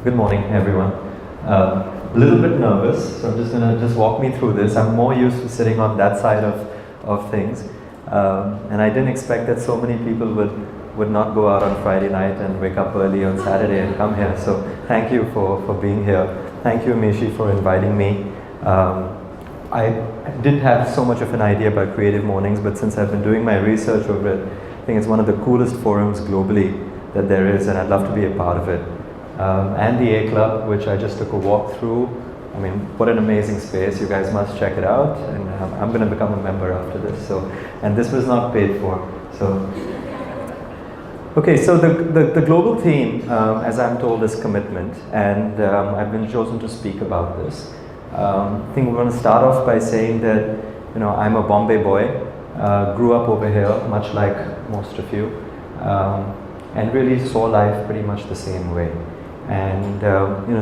Good morning, everyone. A little bit nervous, so I'm just going to walk me through this. I'm more used to sitting on that side of things, and I didn't expect that so many people would not go out on Friday night and wake up early on Saturday and come here. So thank you for being here. Thank you, Amishi, for inviting me. I didn't have so much of an idea about Creative Mornings, but since I've been doing my research over it, I think it's one of the coolest forums globally that there is, and I'd love to be a part of it. And the A Club, which I just took a walk through. I mean, what an amazing space. You guys must check it out, and I'm going to become a member after this. And this was not paid for. Okay, so the global theme, as I'm told, is commitment, and I've been chosen to speak about this. I think we're going to start off by saying that, I'm a Bombay boy, grew up over here, much like most of you, and really saw life pretty much the same way. And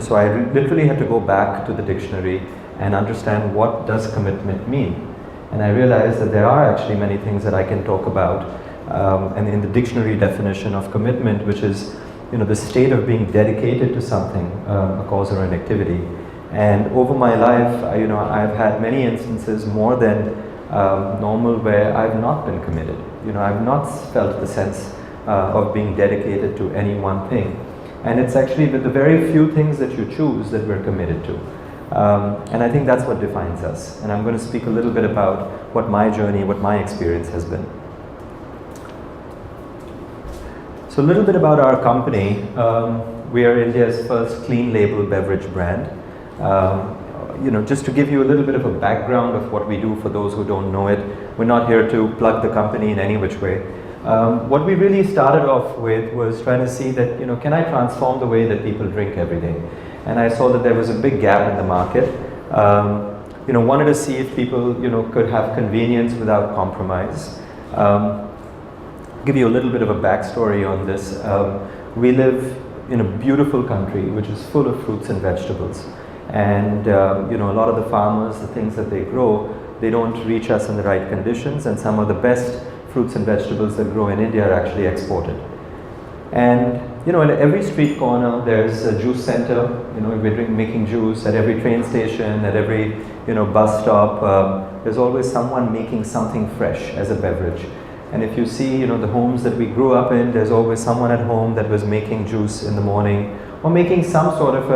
so I literally had to go back to the dictionary and understand what does commitment mean. And I realized that there are actually many things that I can talk about. And in the dictionary definition of commitment, which is the state of being dedicated to something, a cause or an activity. And over my life, I've had many instances, more than normal, where I've not been committed. I've not felt the sense of being dedicated to any one thing. And it's actually with the very few things that you choose that we're committed to. And I think that's what defines us. And I'm going to speak a little bit about what my journey, what my experience has been. So a little bit about our company. We are India's first clean label beverage brand. Just to give you a little bit of a background of what we do for those who don't know it, we're not here to plug the company in any which way. What we really started off with was trying to see that, can I transform the way that people drink every day? And I saw that there was a big gap in the market. Wanted to see if people, could have convenience without compromise. Give you a little bit of a backstory on this. We live in a beautiful country which is full of fruits and vegetables. And, a lot of the farmers, the things that they grow, they don't reach us in the right conditions, and some of the best fruits and vegetables that grow in India are actually exported. And in every street corner there's a juice center. We're making juice at every train station, at every bus stop. There's always someone making something fresh as a beverage. And if you see the homes that we grew up in, there's always someone at home that was making juice in the morning, or making some sort of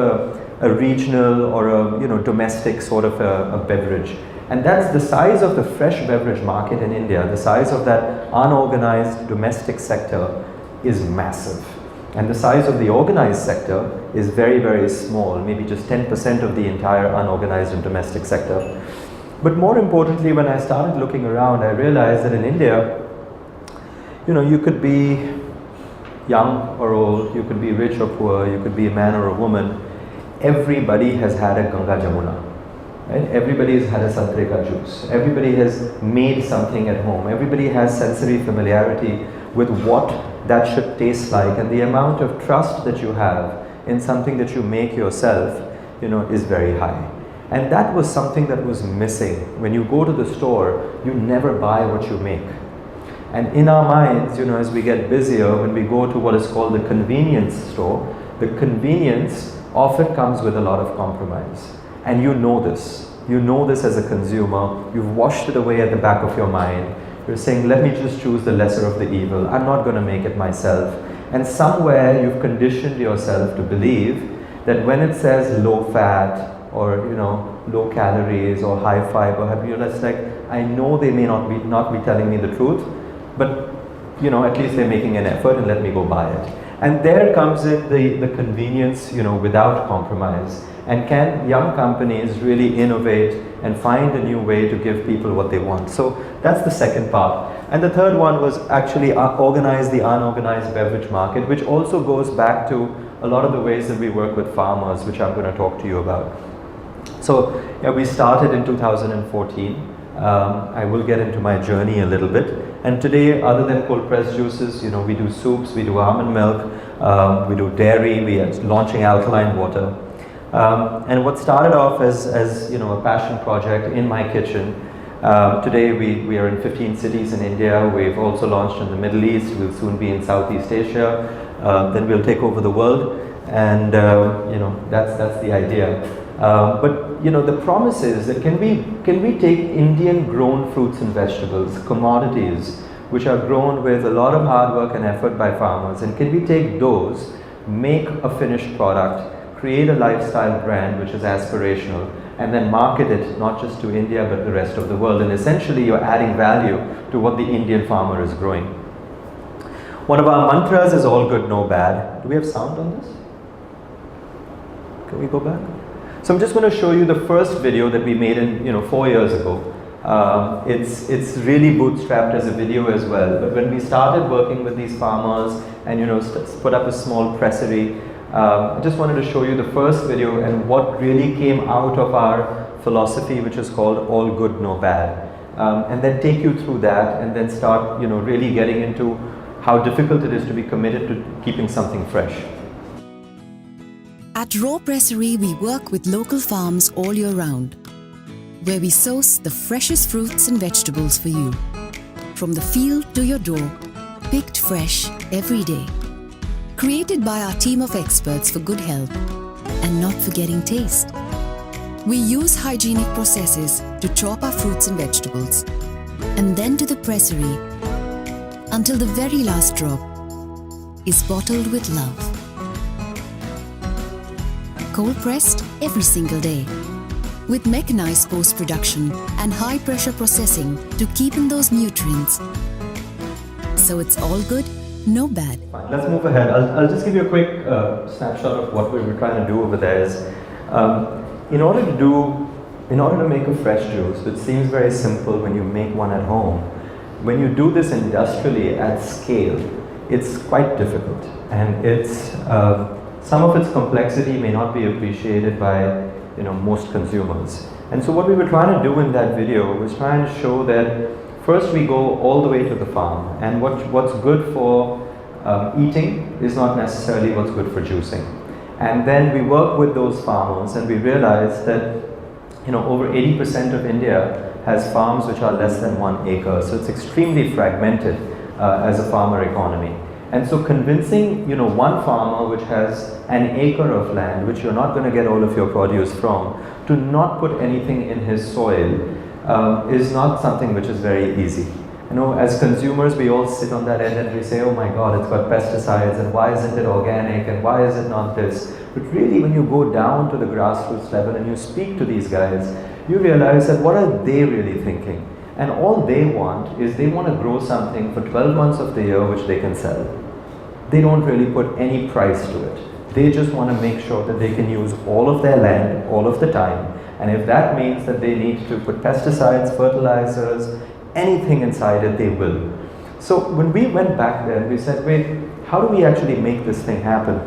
a regional or a domestic sort of a beverage. And that's the size of the fresh beverage market in India. The size of that unorganized domestic sector is massive. And the size of the organized sector is very, very small, maybe just 10% of the entire unorganized and domestic sector. But more importantly, when I started looking around, I realized that in India, you could be young or old, you could be rich or poor, you could be a man or a woman. Everybody has had a Ganga Jamuna. Right? Everybody has had a santare ka juice. Everybody has made something at home. Everybody has sensory familiarity with what that should taste like, and the amount of trust that you have in something that you make yourself, is very high. And that was something that was missing. When you go to the store, you never buy what you make. And in our minds, as we get busier, when we go to what is called the convenience store, the convenience often comes with a lot of compromise. And you know this. You know this as a consumer. You've washed it away at the back of your mind. You're saying, let me just choose the lesser of the evil. I'm not going to make it myself. And somewhere you've conditioned yourself to believe that when it says low fat or low calories or high fiber, it's like, I know they may not be telling me the truth, but at least they're making an effort, and let me go buy it. And there comes in the convenience, without compromise. And can young companies really innovate and find a new way to give people what they want? So that's the second part. And the third one was actually organize the unorganized beverage market, which also goes back to a lot of the ways that we work with farmers, which I'm going to talk to you about. So we started in 2014. I will get into my journey a little bit. And today, other than cold pressed juices, we do soups, we do almond milk, we do dairy, we are launching alkaline water. And what started off as a passion project in my kitchen, today we are in 15 cities in India. We've also launched in the Middle East. We'll soon be in Southeast Asia. then we'll take over the world, and that's the idea. But the promise is that can we take Indian grown fruits and vegetables, commodities which are grown with a lot of hard work and effort by farmers, and can we take those, make a finished product, create a lifestyle brand which is aspirational, and then market it not just to India but the rest of the world, and essentially you're adding value to what the Indian farmer is growing. One of our mantras is all good, no bad. Do we have sound on this? Can we go back? So I'm just going to show you the first video that we made in 4 years ago. It's really bootstrapped as a video as well. But when we started working with these farmers and put up a small pressery, I just wanted to show you the first video and what really came out of our philosophy, which is called all good, no bad. And then take you through that, and then start really getting into how difficult it is to be committed to keeping something fresh. At Raw Pressery, we work with local farms all year round, where we source the freshest fruits and vegetables for you. From the field to your door, picked fresh every day. Created by our team of experts for good health and not forgetting taste. We use hygienic processes to chop our fruits and vegetables, and then to the pressery until the very last drop is bottled with love. Cold pressed every single day, with mechanized post-production and high-pressure processing to keep in those nutrients. So it's all good, no bad. Fine. Let's move ahead. I'll just give you a quick snapshot of what we were trying to do over there. In order to make a fresh juice, which seems very simple when you make one at home, when you do this industrially at scale, it's quite difficult, and it's some of its complexity may not be appreciated by most consumers. And so what we were trying to do in that video was trying to show that first we go all the way to the farm, and what's good for eating is not necessarily what's good for juicing. And then we work with those farmers, and we realize that over 80% of India has farms which are less than 1 acre. So it's extremely fragmented as a farmer economy. And so convincing one farmer which has an acre of land, which you're not going to get all of your produce from, to not put anything in his soil is not something which is very easy. As consumers, we all sit on that end and we say, oh my God, it's got pesticides, and why isn't it organic, and why is it not this? But really, when you go down to the grassroots level and you speak to these guys, you realize that what are they really thinking? And all they want is they want to grow something for 12 months of the year which they can sell. They don't really put any price to it. They just want to make sure that they can use all of their land all of the time. And if that means that they need to put pesticides, fertilizers, anything inside it, they will. So when we went back there, we said, wait, how do we actually make this thing happen?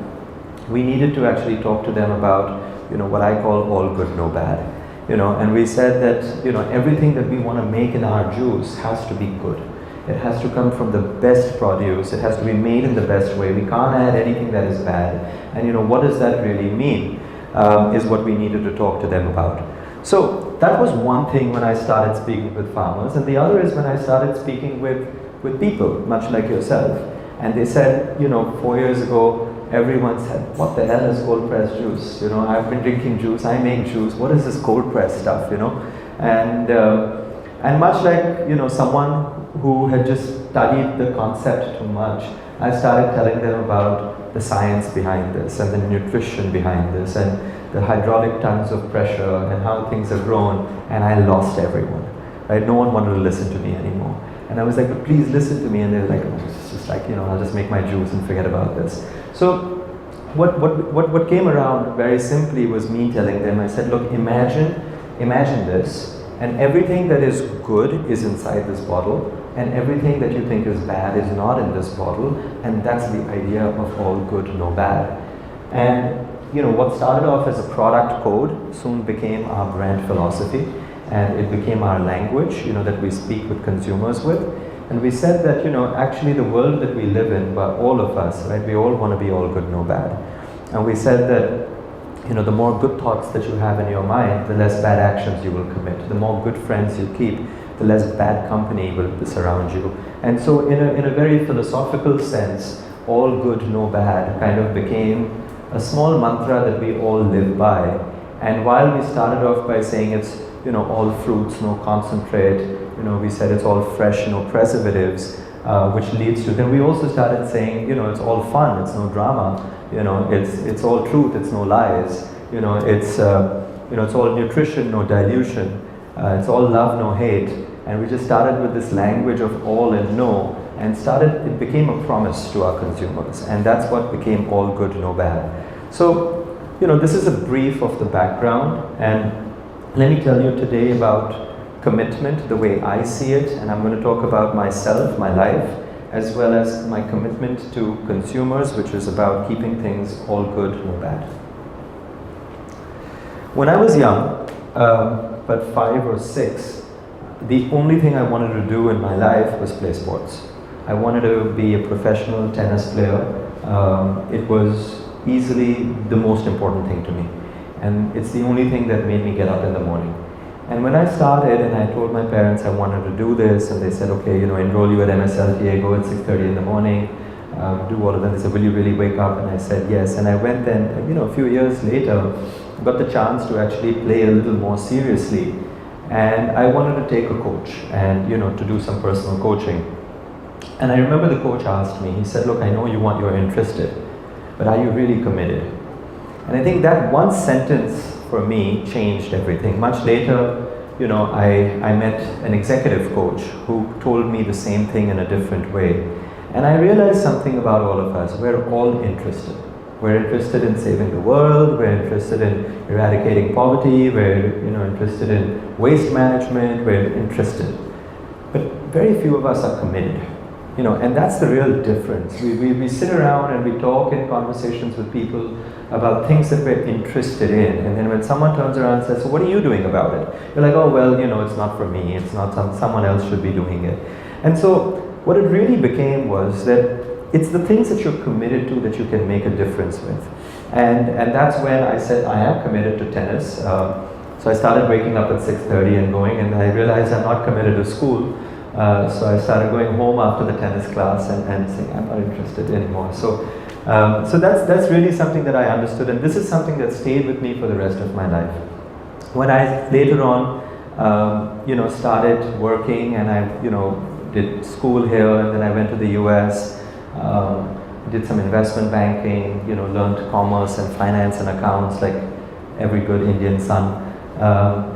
We needed to actually talk to them about, what I call all good, no bad. And we said that, everything that we want to make in our juice has to be good. It has to come from the best produce. It has to be made in the best way. We can't add anything that is bad. And what does that really mean is what we needed to talk to them about. So that was one thing when I started speaking with farmers. And the other is when I started speaking with people, much like yourself. And they said, 4 years ago, everyone said, what the hell is cold pressed juice? I've been drinking juice, I make juice, what is this cold pressed stuff, And much like, someone who had just studied the concept too much, I started telling them about the science behind this, and the nutrition behind this, and the hydraulic tons of pressure, and how things are grown, and I lost everyone, right? No one wanted to listen to me anymore. And I was like, but please listen to me. And they were like, oh, it's just like, I'll just make my juice and forget about this. So what came around very simply was me telling them, I said, look, imagine this, and everything that is good is inside this bottle, and everything that you think is bad is not in this bottle, and that's the idea of all good, no bad. And what started off as a product code soon became our brand philosophy, and it became our language, that we speak with consumers with. And we said that, actually the world that we live in, but all of us, right, we all want to be all good, no bad. And we said that, the more good thoughts that you have in your mind, the less bad actions you will commit. The more good friends you keep, the less bad company will surround you. And so in a very philosophical sense, all good, no bad, kind of became a small mantra that we all live by. And while we started off by saying it's, all fruits, no concentrate, we said it's all fresh, no preservatives, which leads to, then we also started saying, it's all fun, it's no drama, it's all truth, it's no lies, it's all nutrition, no dilution, it's all love, no hate. And we just started with this language of all and no, and it became a promise to our consumers, and that's what became all good, no bad. So, this is a brief of the background, and let me tell you today about commitment, the way I see it, and I'm going to talk about myself, my life, as well as my commitment to consumers, which is about keeping things all good, no bad. When I was young, but 5 or 6, the only thing I wanted to do in my life was play sports. I wanted to be a professional tennis player. It was easily the most important thing to me. And it's the only thing that made me get up in the morning. And when I started and I told my parents I wanted to do this, and they said, okay, enroll you at MSLTA, go at 6:30 in the morning, do all of that. They said, will you really wake up? And I said, yes. And I went then, a few years later, got the chance to actually play a little more seriously. And I wanted to take a coach and, to do some personal coaching. And I remember the coach asked me, he said, look, I know you're interested, but are you really committed? And I think that one sentence for me changed everything. Much later, I met an executive coach who told me the same thing in a different way. And I realized something about all of us. We're all interested. We're interested in saving the world, we're interested in eradicating poverty, we're interested in waste management, we're interested. But very few of us are committed. And that's the real difference. We sit around and we talk in conversations with people about things that we're interested in. And then when someone turns around and says, so what are you doing about it? You're like, oh, well, it's not for me. It's not someone else should be doing it. And so what it really became was that it's the things that you're committed to that you can make a difference with. And that's when I said I am committed to tennis. So I started waking up at 6:30 and going, and I realized I'm not committed to school. So I started going home after the tennis class and saying I'm not interested anymore. So that's really something that I understood, and this is something that stayed with me for the rest of my life. When I later on, started working, and I, did school here, and then I went to the US, did some investment banking, learned commerce and finance and accounts like every good Indian son.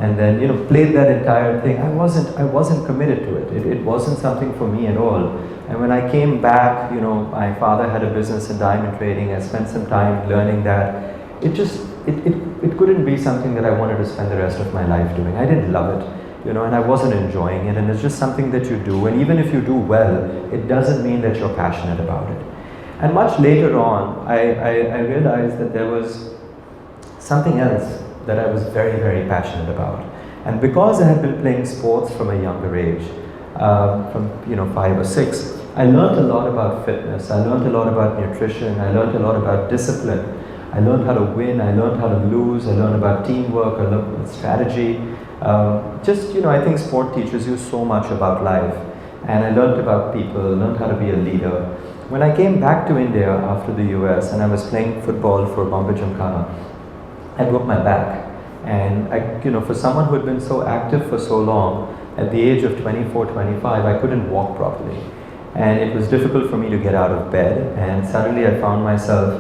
And then played that entire thing. I wasn't committed to it. It wasn't something for me at all. And when I came back, my father had a business in diamond trading. I spent some time learning that. It couldn't be something that I wanted to spend the rest of my life doing. I didn't love it, and I wasn't enjoying it. And it's just something that you do. And even if you do well, it doesn't mean that you're passionate about it. And much later on, I realized that there was something else that I was very, very passionate about. And because I had been playing sports from a younger age, from 5 or 6, I learned a lot about fitness, I learned a lot about nutrition, I learned a lot about discipline, I learned how to win, I learned how to lose, I learned about teamwork, I learned about strategy. I think sport teaches you so much about life. And I learned about people, learned how to be a leader. When I came back to India after the US and I was playing football for Bombay Gymkhana, I broke my back. And for someone who had been so active for so long, at the age of 24, 25, I couldn't walk properly. And it was difficult for me to get out of bed. And suddenly I found myself,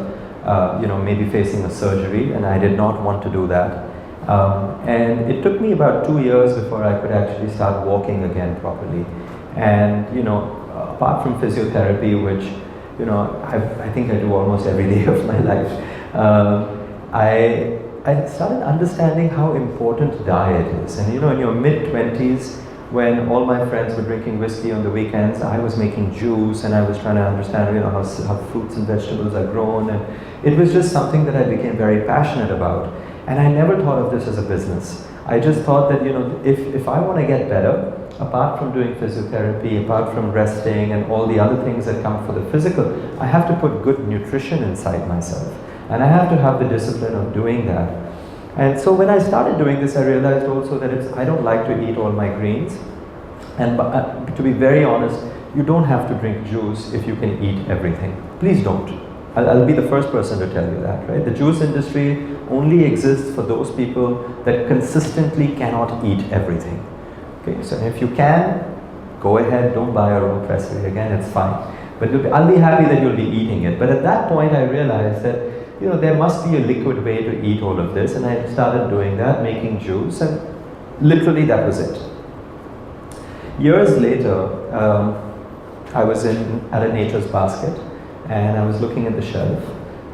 maybe facing a surgery, and I did not want to do that. And it took me about 2 years before I could actually start walking again properly. And, apart from physiotherapy, which, I think I do almost every day of my life, I started understanding how important diet is. And in your mid-20s, when all my friends were drinking whiskey on the weekends, I was making juice, and I was trying to understand how fruits and vegetables are grown. And it was just something that I became very passionate about. And I never thought of this as a business. I just thought that if I want to get better, apart from doing physiotherapy, apart from resting and all the other things that come for the physical, I have to put good nutrition inside myself. And I have to have the discipline of doing that. And so when I started doing this, I realized also that I don't like to eat all my greens. And to be very honest, you don't have to drink juice if you can eat everything. please don't. I'll be the first person to tell you that, right? The juice industry only exists for those people that consistently cannot eat everything. Okay, so if you can, go ahead, don't buy your own pressway again, it's fine. But I'll be happy that you'll be eating it. But at that point I realized that, there must be a liquid way to eat all of this, and I started doing that, making juice, and literally that was it. Years later, I was at a Nature's Basket, and I was looking at the shelf,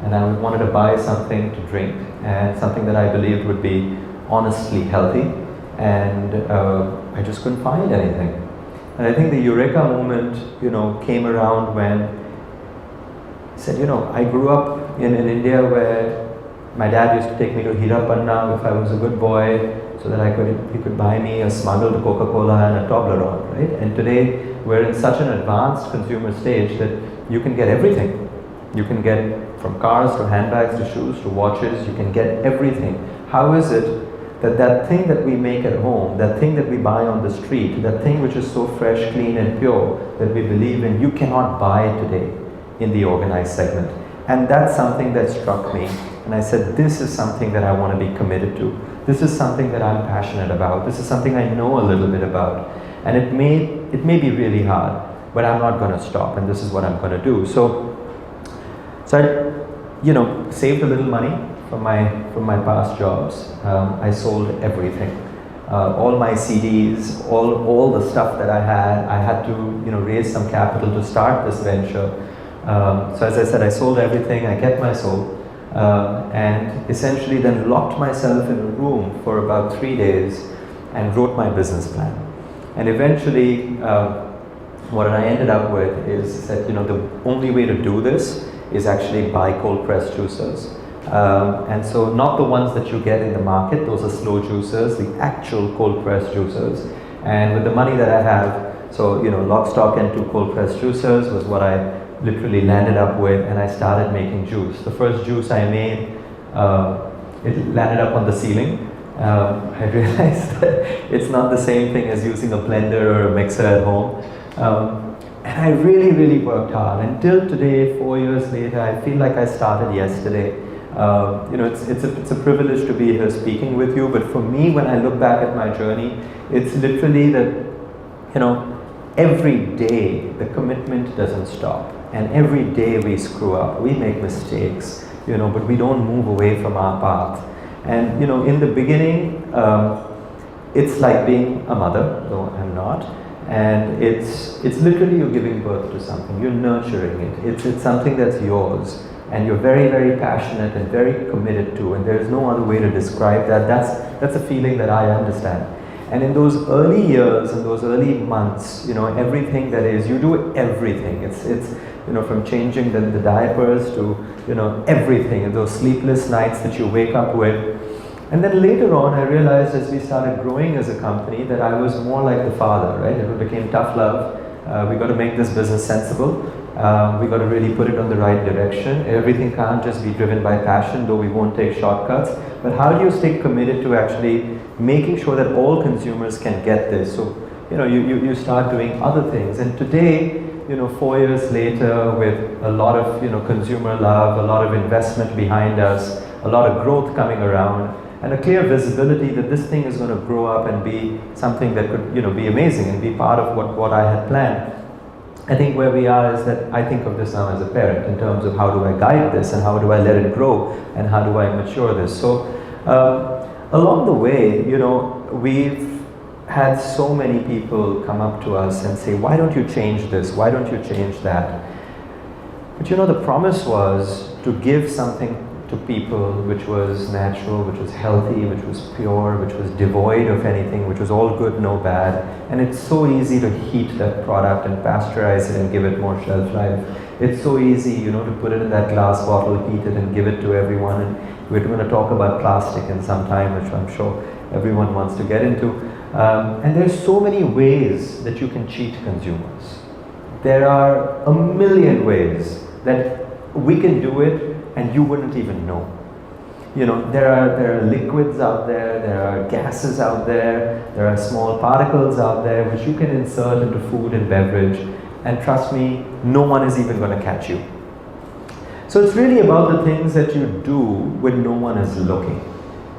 and I wanted to buy something to drink, and something that I believed would be honestly healthy, and I just couldn't find anything. And I think the eureka moment, came around when I said, I grew up in India where my dad used to take me to Hirapanna if I was a good boy, so that he could buy me a smuggled Coca-Cola and a Toblerone, right? And today we're in such an advanced consumer stage that you can get everything. You can get from cars to handbags to shoes to watches, you can get everything. How is it that thing that we make at home, that thing that we buy on the street, that thing which is so fresh, clean and pure that we believe in, you cannot buy today in the organized segment? And that's something that struck me. And I said, this is something that I want to be committed to. This is something that I'm passionate about. This is something I know a little bit about. And it may be really hard, but I'm not going to stop, and this is what I'm going to do. So I, saved a little money from my past jobs. I sold everything. All my CDs, all the stuff that I had to raise some capital to start this venture. So as I said, I sold everything, I kept my soul. And essentially then locked myself in a room for about 3 days and wrote my business plan. And eventually, what I ended up with is that the only way to do this is actually buy cold pressed juicers. And so not the ones that you get in the market, those are slow juicers, the actual cold pressed juicers. And with the money that I have, so lock, stock and 2 cold pressed juicers was what I literally landed up with, and I started making juice. The first juice I made, it landed up on the ceiling. I realized that it's not the same thing as using a blender or a mixer at home. And I really, really worked hard. Until today, 4 years later, I feel like I started yesterday. It's a privilege to be here speaking with you, but for me, when I look back at my journey, it's literally that, every day the commitment doesn't stop. And every day we screw up, we make mistakes, but we don't move away from our path. And in the beginning, it's like being a mother, though I'm not. And it's literally you're giving birth to something, you're nurturing it. It's something that's yours, and you're very, very passionate and very committed to. And there's no other way to describe that. That's a feeling that I understand. And in those early years, in those early months, everything that is, you do everything. It's from changing the diapers to, everything, and those sleepless nights that you wake up with. And then later on, I realized as we started growing as a company that I was more like the father, right? It became tough love. We got to make this business sensible. We got to really put it on the right direction. Everything can't just be driven by passion, though we won't take shortcuts. But how do you stay committed to actually making sure that all consumers can get this? So, you start doing other things. And today, 4 years later, with a lot of, consumer love, a lot of investment behind us, a lot of growth coming around, and a clear visibility that this thing is going to grow up and be something that could, be amazing and be part of what I had planned. I think where we are is that I think of this now as a parent in terms of how do I guide this and how do I let it grow and how do I mature this. So along the way, we've had so many people come up to us and say, why don't you change this? Why don't you change that? But the promise was to give something to people which was natural, which was healthy, which was pure, which was devoid of anything, which was all good, no bad. And it's so easy to heat that product and pasteurize it and give it more shelf life. It's so easy, to put it in that glass bottle, heat it and give it to everyone. And we're going to talk about plastic in some time, which I'm sure everyone wants to get into. And there's so many ways that you can cheat consumers. There are a million ways that we can do it and you wouldn't even know. There are liquids out there, there are gases out there are small particles out there which you can insert into food and beverage, and trust me, no one is even going to catch you. So it's really about the things that you do when no one is looking,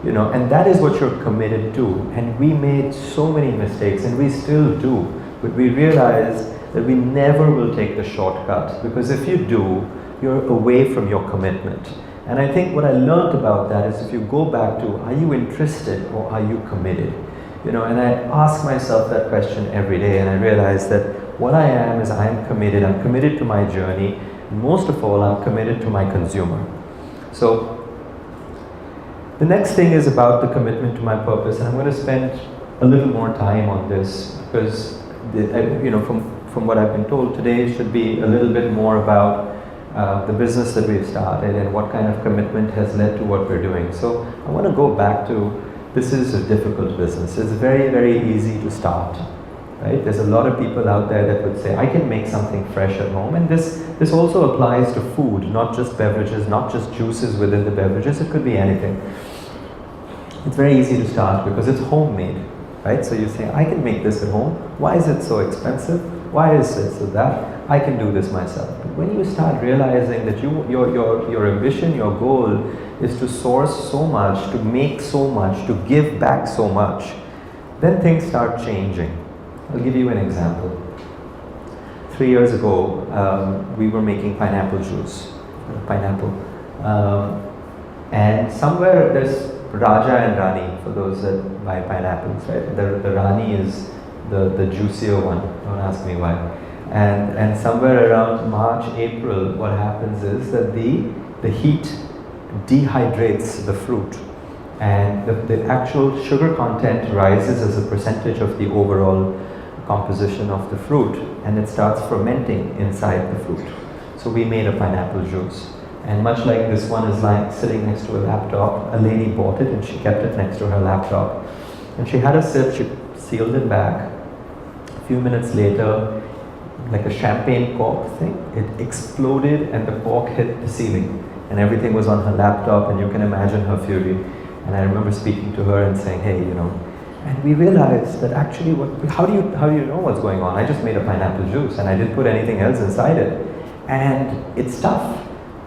and that is what you're committed to. And we made so many mistakes, and we still do, but we realize that we never will take the shortcut, because if you do, you're away from your commitment. And I think what I learned about that is, if you go back to, are you interested or are you committed? And I ask myself that question every day, and I realize that what I am is, I am committed. I'm committed to my journey. Most of all, I'm committed to my consumer. So the next thing is about the commitment to my purpose, and I'm going to spend a little more time on this, because from what I've been told today, should be a little bit more about the business that we've started and what kind of commitment has led to what we're doing. So I want to go back to, this is a difficult business. It's very, very easy to start. Right? There's a lot of people out there that would say, I can make something fresh at home. And this also applies to food, not just beverages, not just juices within the beverages. It could be anything. It's very easy to start because it's homemade. Right? So you say, I can make this at home. Why is it so expensive? Why is it so that? I can do this myself. But when you start realizing that your ambition, your goal is to source so much, to make so much, to give back so much, then things start changing. I'll give you an example. 3 years ago, we were making pineapple juice. And somewhere there's Raja and Rani, for those that buy pineapples, right? The Rani is the juicier one, don't ask me why. And somewhere around March, April, what happens is that the heat dehydrates the fruit, and the actual sugar content rises as a percentage of the overall composition of the fruit, and it starts fermenting inside the fruit. So we made a pineapple juice, and much like this one is sitting next to a laptop, a lady bought it and she kept it next to her laptop, and she had a sip, she sealed it back. A few minutes later, like a champagne cork thing, it exploded and the cork hit the ceiling, and everything was on her laptop, and you can imagine her fury. And I remember speaking to her and saying, hey, and we realized that actually, how do you know what's going on? I just made a pineapple juice and I didn't put anything else inside it, and it's tough.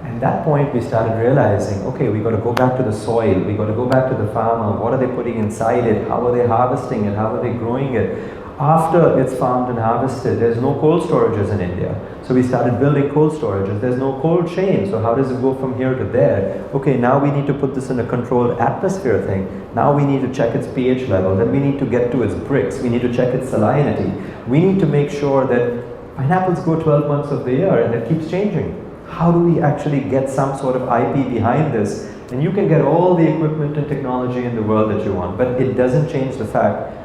And at that point we started realizing, okay, we got to go back to the soil, we got to go back to the farmer. What are they putting inside it? How are they harvesting it? How are they growing it? After it's farmed and harvested, there's no cold storages in India. So we started building cold storages. There's no cold chain. So how does it go from here to there? Okay, now we need to put this in a controlled atmosphere thing. Now we need to check its pH level. Then we need to get to its Brix. We need to check its salinity. We need to make sure that pineapples grow 12 months of the year and it keeps changing. How do we actually get some sort of IP behind this? And you can get all the equipment and technology in the world that you want, but it doesn't change the fact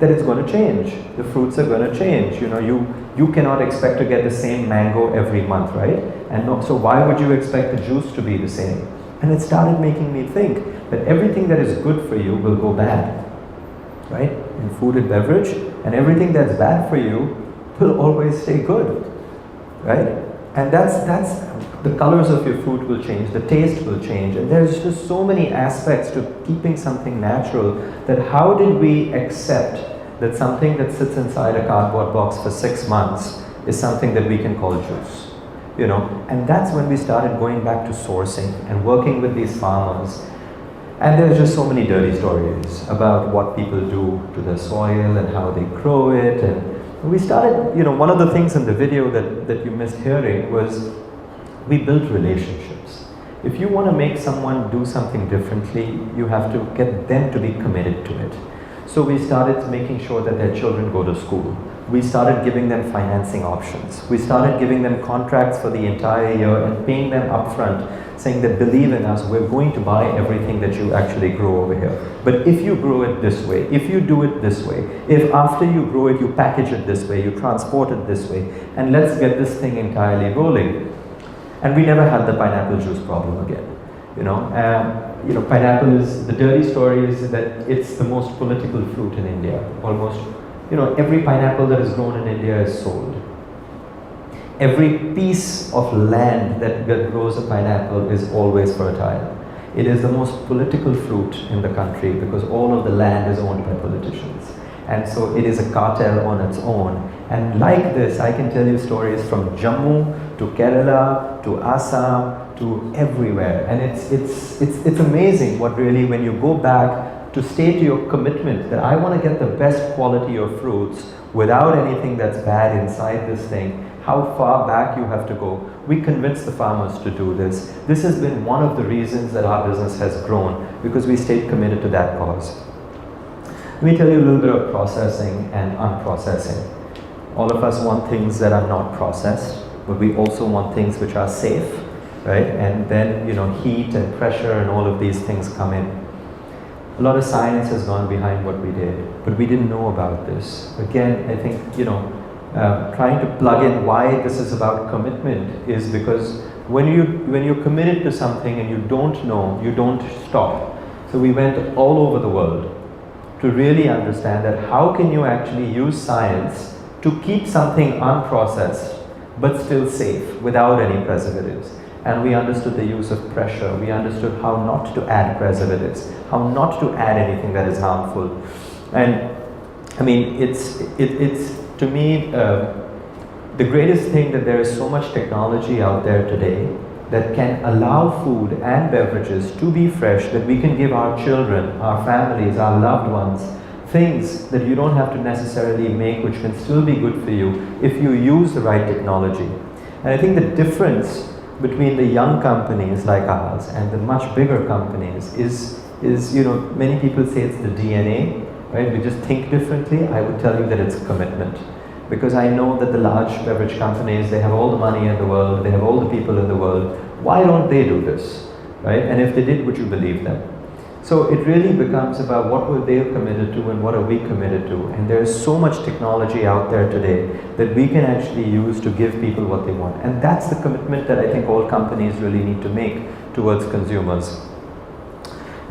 that it's going to change. The fruits are going to change. You cannot expect to get the same mango every month, right? So why would you expect the juice to be the same? And it started making me think that everything that is good for you will go bad, right? In food and beverage, and everything that's bad for you will always stay good, right? And that's the colors of your fruit will change, the taste will change, and there's just so many aspects to keeping something natural, that how did we accept that something that sits inside a cardboard box for 6 months is something that we can call juice, And that's when we started going back to sourcing and working with these farmers. And there's just so many dirty stories about what people do to the soil and how they grow it. And we started, one of the things in the video that you missed hearing was, we built relationships. If you want to make someone do something differently, you have to get them to be committed to it. So we started making sure that their children go to school. We started giving them financing options. We started giving them contracts for the entire year and paying them upfront, saying that believe in us, we're going to buy everything that you actually grow over here. But if you grow it this way, if you do it this way, if after you grow it, you package it this way, you transport it this way, and let's get this thing entirely rolling. And we never had the pineapple juice problem again. Pineapple is, the dirty story is that it's the most political fruit in India. Almost, every pineapple that is grown in India is sold. Every piece of land that grows a pineapple is always fertile. It is the most political fruit in the country because all of the land is owned by politicians. And so it is a cartel on its own. And like this, I can tell you stories from Jammu to Kerala to Assam to everywhere. And it's amazing what really, when you go back to state your commitment that I want to get the best quality of fruits without anything that's bad inside this thing, how far back you have to go. We convince the farmers to do this. This has been one of the reasons that our business has grown, because we stayed committed to that cause. Let me tell you a little bit of processing and unprocessing. All of us want things that are not processed, but we also want things which are safe, right? And then, heat and pressure and all of these things come in. A lot of science has gone behind what we did, but we didn't know about this. Again, I think, trying to plug in why this is about commitment is because when you're committed to something and you don't know, you don't stop. So we went all over the world to really understand that how can you actually use science to keep something unprocessed but still safe without any preservatives. And we understood the use of pressure. We understood how not to add preservatives, how not to add anything that is harmful. And I mean, it's to me, the greatest thing that there is so much technology out there today that can allow food and beverages to be fresh, that we can give our children, our families, our loved ones, things that you don't have to necessarily make, which can still be good for you if you use the right technology. And I think the difference between the young companies like ours and the much bigger companies is many people say it's the DNA, right? We just think differently. I would tell you that it's commitment. Because I know that the large beverage companies, they have all the money in the world, they have all the people in the world. Why don't they do this, right? And if they did, would you believe them? So it really becomes about what were they committed to and what are we committed to. And there is so much technology out there today that we can actually use to give people what they want. And that's the commitment that I think all companies really need to make towards consumers.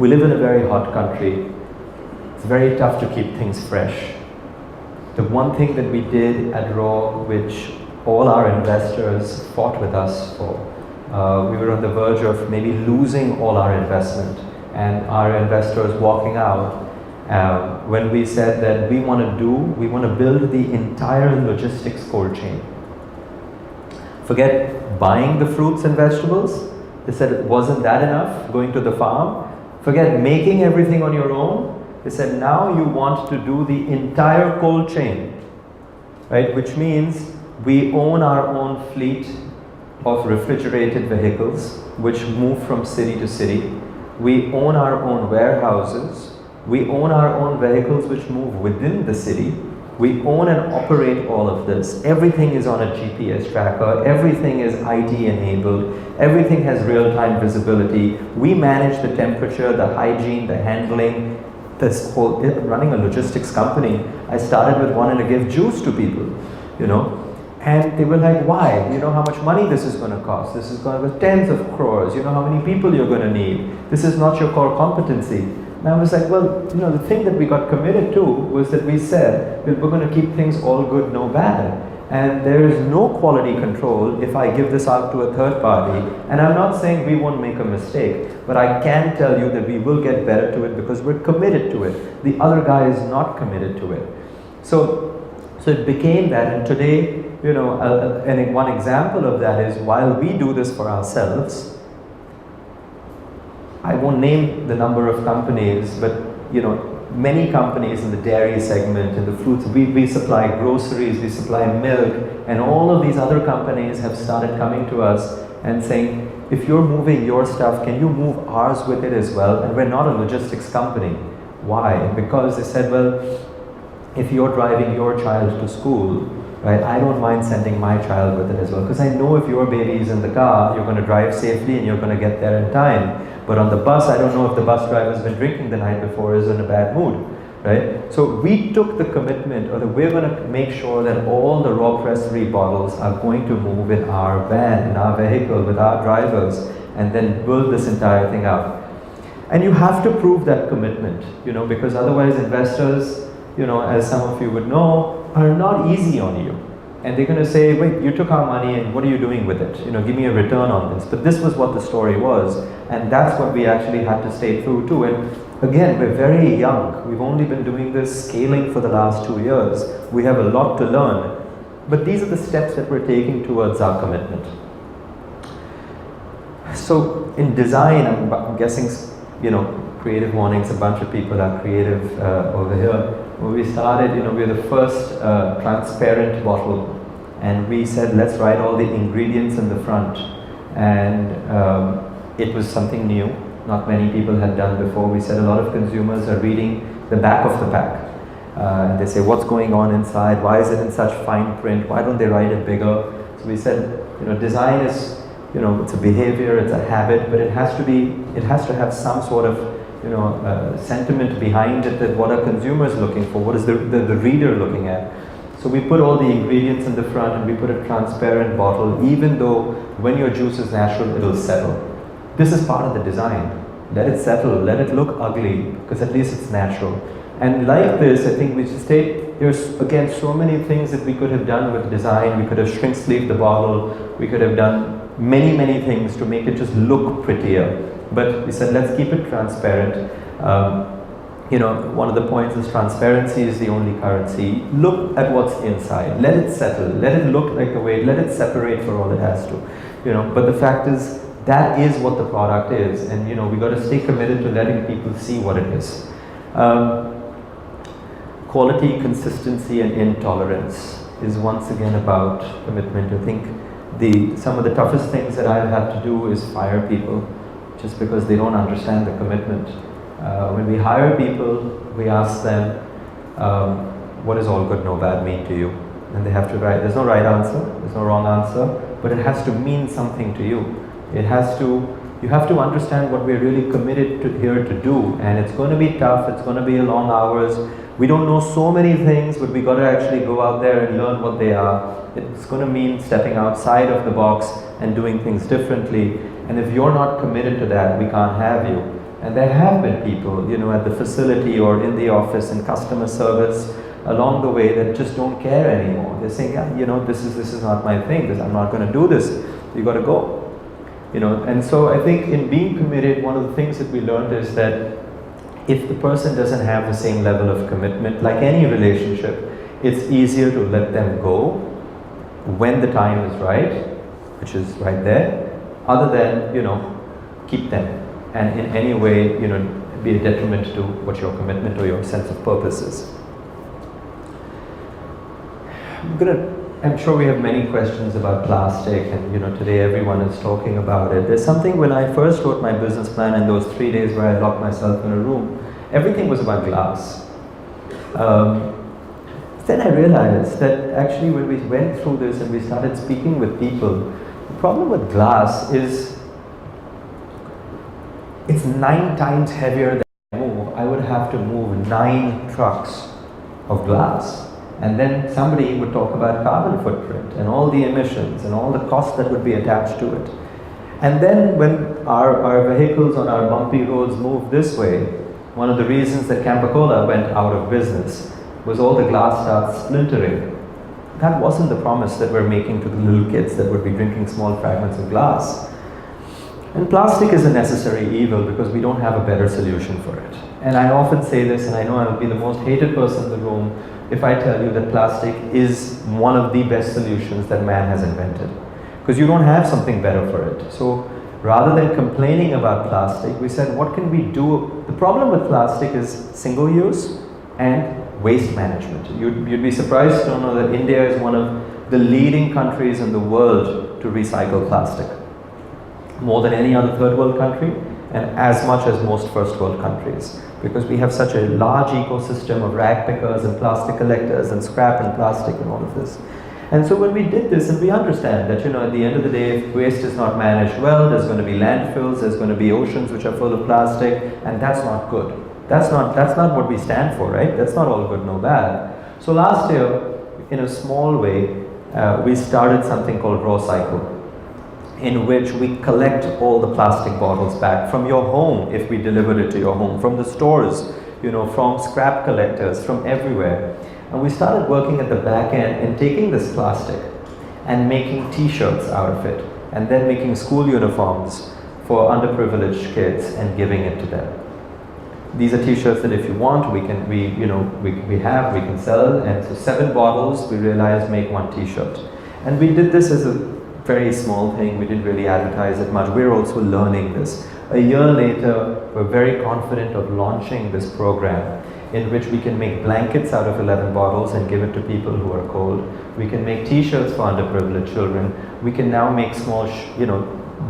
We live in a very hot country. It's very tough to keep things fresh. The one thing that we did at Raw, which all our investors fought with us for, we were on the verge of maybe losing all our investment and our investors walking out when we said that we want to build the entire logistics cold chain. Forget buying the fruits and vegetables. They said it wasn't that enough, going to the farm. Forget making everything on your own. They said now you want to do the entire cold chain, right? Which means we own our own fleet of refrigerated vehicles which move from city to city. We own our own warehouses. We own our own vehicles which move within the city. We own and operate all of this. Everything is on a GPS tracker. Everything is IT enabled. Everything has real-time visibility. We manage the temperature, the hygiene, the handling. This whole, running a logistics company, I started with wanting to give juice to people, and they were like, why? You know how much money this is going to cost? This is going to cost tens of crores. You know how many people you're going to need. This is not your core competency. And I was like, well, the thing that we got committed to was that we said that we're going to keep things all good, no bad. And there is no quality control if I give this out to a third party. And I'm not saying we won't make a mistake, but I can tell you that we will get better to it because we're committed to it. The other guy is not committed to it. So it became that, and today, and one example of that is while we do this for ourselves, I won't name the number of companies, but many companies in the dairy segment, in the fruits, we supply groceries, we supply milk, and all of these other companies have started coming to us and saying, if you're moving your stuff, can you move ours with it as well? And we're not a logistics company. Why? Because they said, well, if you're driving your child to school, right, I don't mind sending my child with it as well, because I know if your baby is in the car, you're going to drive safely and you're going to get there in time. But on the bus, I don't know if the bus driver's been drinking the night before, is in a bad mood, right? So we took the commitment, or that we're going to make sure that all the raw pressery bottles are going to move in our van, in our vehicle, with our drivers, and then build this entire thing out. And you have to prove that commitment, because otherwise investors, as some of you would know, are not easy on you. And they're going to say, wait, you took our money and what are you doing with it? Give me a return on this. But this was what the story was. And that's what we actually had to stay true to. And again, we're very young. We've only been doing this scaling for the last 2 years. We have a lot to learn. But these are the steps that we're taking towards our commitment. So in design, I'm guessing, Creative Mornings, a bunch of people are creative over here. When we started, we're the first transparent bottle, and we said, let's write all the ingredients in the front. And it was something new. Not many people had done before. We said a lot of consumers are reading the back of the pack. And they say, what's going on inside? Why is it in such fine print? Why don't they write it bigger? So we said, design is, it's a behavior, it's a habit, but it has to have some sort of, sentiment behind it, that what are consumers looking for? What is the reader looking at? So we put all the ingredients in the front, and we put a transparent bottle, even though when your juice is natural, it'll settle. This is part of the design. Let it settle, let it look ugly, because at least it's natural. And like this, I think we just there's again so many things that we could have done with design. We could have shrink sleeved the bottle, we could have done many things to make it just look prettier. But we said, let's keep it transparent. One of the points is transparency is the only currency. Look at what's inside. Let it settle. Let it look like the way. Let it separate for all it has to. But the fact is, that is what the product is, and we got to stay committed to letting people see what it is. Quality, consistency, and intolerance is once again about commitment. I think some of the toughest things that I've had to do is fire people, just because they don't understand the commitment. When we hire people, we ask them, what does all good, no bad mean to you? And they have to write, there's no right answer, there's no wrong answer, but it has to mean something to you. You have to understand what we're really committed to here to do, and it's going to be tough, it's going to be long hours. We don't know so many things, but we got to actually go out there and learn what they are. It's going to mean stepping outside of the box and doing things differently. And if you're not committed to that, we can't have you. And there have been people, at the facility or in the office in customer service along the way that just don't care anymore. They're saying, this is not my thing. I'm not going to do this. You got to go. And so I think in being committed, one of the things that we learned is that if the person doesn't have the same level of commitment, like any relationship, it's easier to let them go when the time is right, which is right there, other than, keep them and in any way, be a detriment to what your commitment or your sense of purpose is. I'm sure we have many questions about plastic, and today everyone is talking about it. There's something, when I first wrote my business plan in those 3 days where I locked myself in a room, everything was about glass. Then I realized that actually when we went through this and we started speaking with people, the problem with glass is it's 9 times heavier than I move. I would have to move 9 trucks of glass. And then somebody would talk about carbon footprint and all the emissions and all the costs that would be attached to it. And then when our vehicles on our bumpy roads move this way, one of the reasons that Campa-Cola went out of business was all the glass starts splintering. That wasn't the promise that we're making to the little kids that would be drinking small fragments of glass. And plastic is a necessary evil because we don't have a better solution for it. And I often say this, and I know I'll be the most hated person in the room if I tell you that plastic is one of the best solutions that man has invented. Because you don't have something better for it. So rather than complaining about plastic, we said, what can we do? The problem with plastic is single use and waste management. You'd be surprised to know that India is one of the leading countries in the world to recycle plastic. More than any other third world country, and as much as most first world countries, because we have such a large ecosystem of rag pickers and plastic collectors and scrap and plastic and all of this. And so when we did this, and we understand that at the end of the day, if waste is not managed well, there's going to be landfills, there's going to be oceans which are full of plastic, and that's not good. That's not what we stand for, right? That's not all good, no bad. So last year, in a small way, we started something called Raw Cycle, in which we collect all the plastic bottles back from your home if we delivered it to your home, from the stores, from scrap collectors, from everywhere. And we started working at the back end and taking this plastic and making t-shirts out of it, and then making school uniforms for underprivileged kids and giving it to them. these are t-shirts that if you want, we can sell. And so 7 bottles, we realized, make 1 t-shirt. And we did this as a very small thing. We didn't really advertise it much. We're also learning this. A year later, we're very confident of launching this program in which we can make blankets out of 11 bottles and give it to people who are cold. We can make t-shirts for underprivileged children. We can now make small,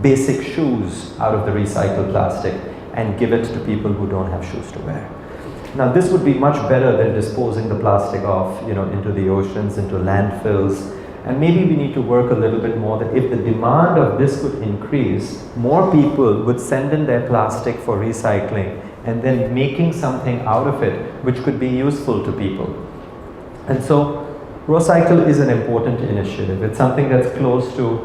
basic shoes out of the recycled plastic and give it to people who don't have shoes to wear. Now this would be much better than disposing the plastic off, into the oceans, into landfills. And maybe we need to work a little bit more that if the demand of this would increase, more people would send in their plastic for recycling and then making something out of it which could be useful to people. And so Rocycle is an important initiative. It's something that's close to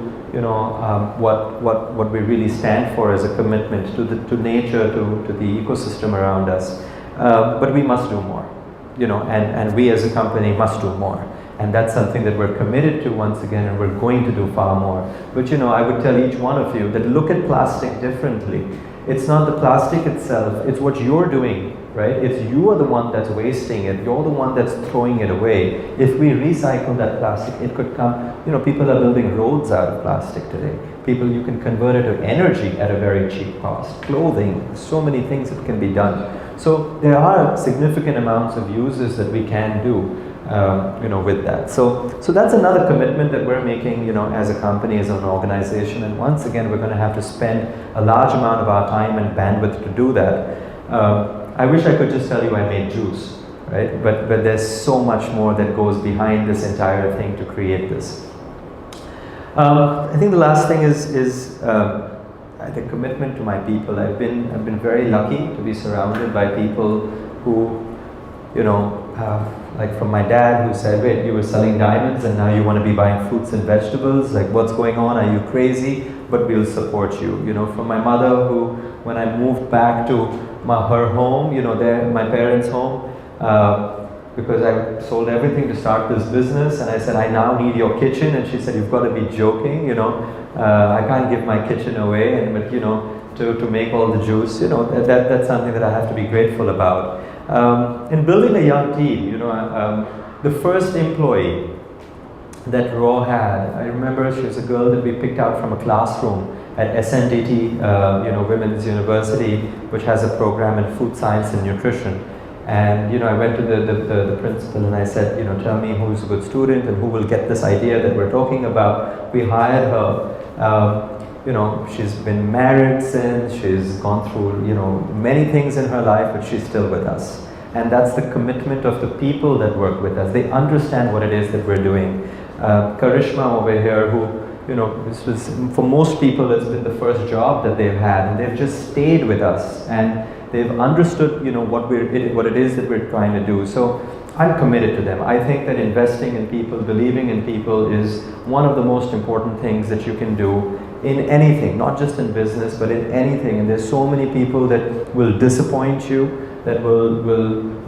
what we really stand for as a commitment to nature, to the ecosystem around us. But we must do more, and we as a company must do more. And that's something that we're committed to once again, and we're going to do far more. But I would tell each one of you that look at plastic differently. It's not the plastic itself, it's what you're doing, right? It's you are the one that's wasting it, you're the one that's throwing it away. If we recycle that plastic, it could come, people are building roads out of plastic today. You can convert it to energy at a very cheap cost. Clothing, so many things that can be done. So there are significant amounts of uses that we can do with that. So that's another commitment that we're making, as a company, as an organization. And once again, we're going to have to spend a large amount of our time and bandwidth to do that. I wish I could just tell you I made juice, right? But there's so much more that goes behind this entire thing to create this. I think the last thing is I think commitment to my people. I've been very lucky to be surrounded by people who, like from my dad, who said, wait, you were selling diamonds and now you want to be buying fruits and vegetables, like what's going on, are you crazy? But we'll support you. From my mother, who when I moved back to her home, my parents' home, because I sold everything to start this business, and I said, I now need your kitchen, and she said, you've got to be joking, I can't give my kitchen away, but to make all the juice, that's something that I have to be grateful about. In building a young team, the first employee that Raw had, I remember she was a girl that we picked out from a classroom at SNDT, Women's University, which has a program in food science and nutrition. And I went to the principal and I said, tell me who's a good student and who will get this idea that we're talking about. We hired her. She's been married since, she's gone through, many things in her life, but she's still with us. And that's the commitment of the people that work with us. They understand what it is that we're doing. Karishma over here, who, this was, for most people, it's been the first job that they've had, and they've just stayed with us, and they've understood, what it is that we're trying to do. So I'm committed to them. I think that investing in people, believing in people, is one of the most important things that you can do in anything, not just in business, but in anything. And there's so many people that will disappoint you, that will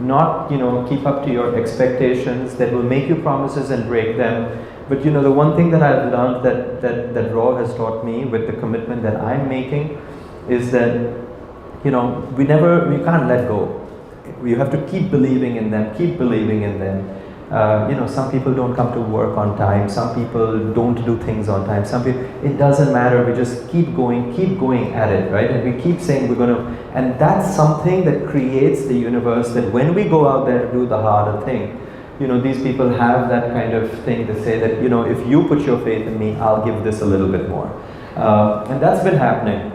not, keep up to your expectations, that will make you promises and break them. But the one thing that I've learned that Raw has taught me with the commitment that I'm making is that, we can't let go. You have to keep believing in them, keep believing in them. Some people don't come to work on time, some people don't do things on time, some people, it doesn't matter, we just keep going at it, right? And we keep saying we're going to, and that's something that creates the universe that when we go out there to do the harder thing, these people have that kind of thing to say that, if you put your faith in me, I'll give this a little bit more. And that's been happening.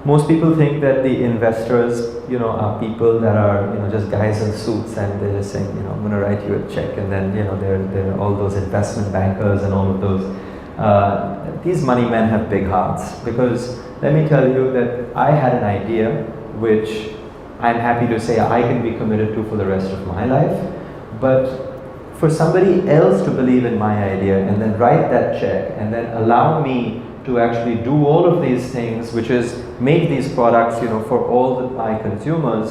Most people think that the investors, are people that are, just guys in suits, and they're just saying, I'm going to write you a check, and then, they're all those investment bankers and all of those. These money men have big hearts, because let me tell you that I had an idea which I'm happy to say I can be committed to for the rest of my life, but for somebody else to believe in my idea and then write that check and then allow me to actually do all of these things, which is make these products, for all my consumers,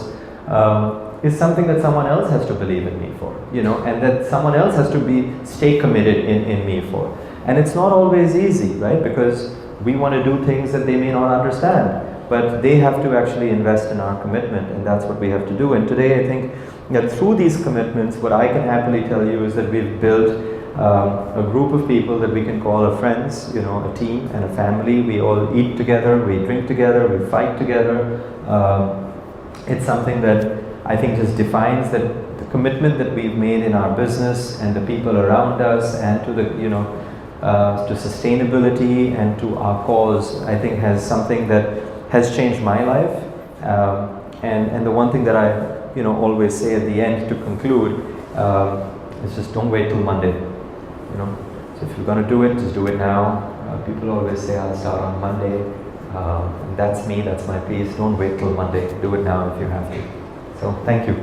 is something that someone else has to believe in me for, and that someone else has to stay committed in me for. And it's not always easy, right? Because we want to do things that they may not understand. but they have to actually invest in our commitment, and that's what we have to do. And today I think that through these commitments, what I can happily tell you is that we've built a group of people that we can call our friends, you know, a team and a family. We all eat together, we drink together, we fight together. It's something that I think just defines that the commitment that we've made in our business and the people around us, and to the, you know, to sustainability and to our cause, I think has something that has changed my life. And the one thing that I, you know, always say at the end to conclude is just don't wait till Monday. You know, so if you're going to do it, just do it now. People always say I'll start on Monday. And that's me, that's my piece. Don't wait till Monday. Do it now if you have to. So thank you.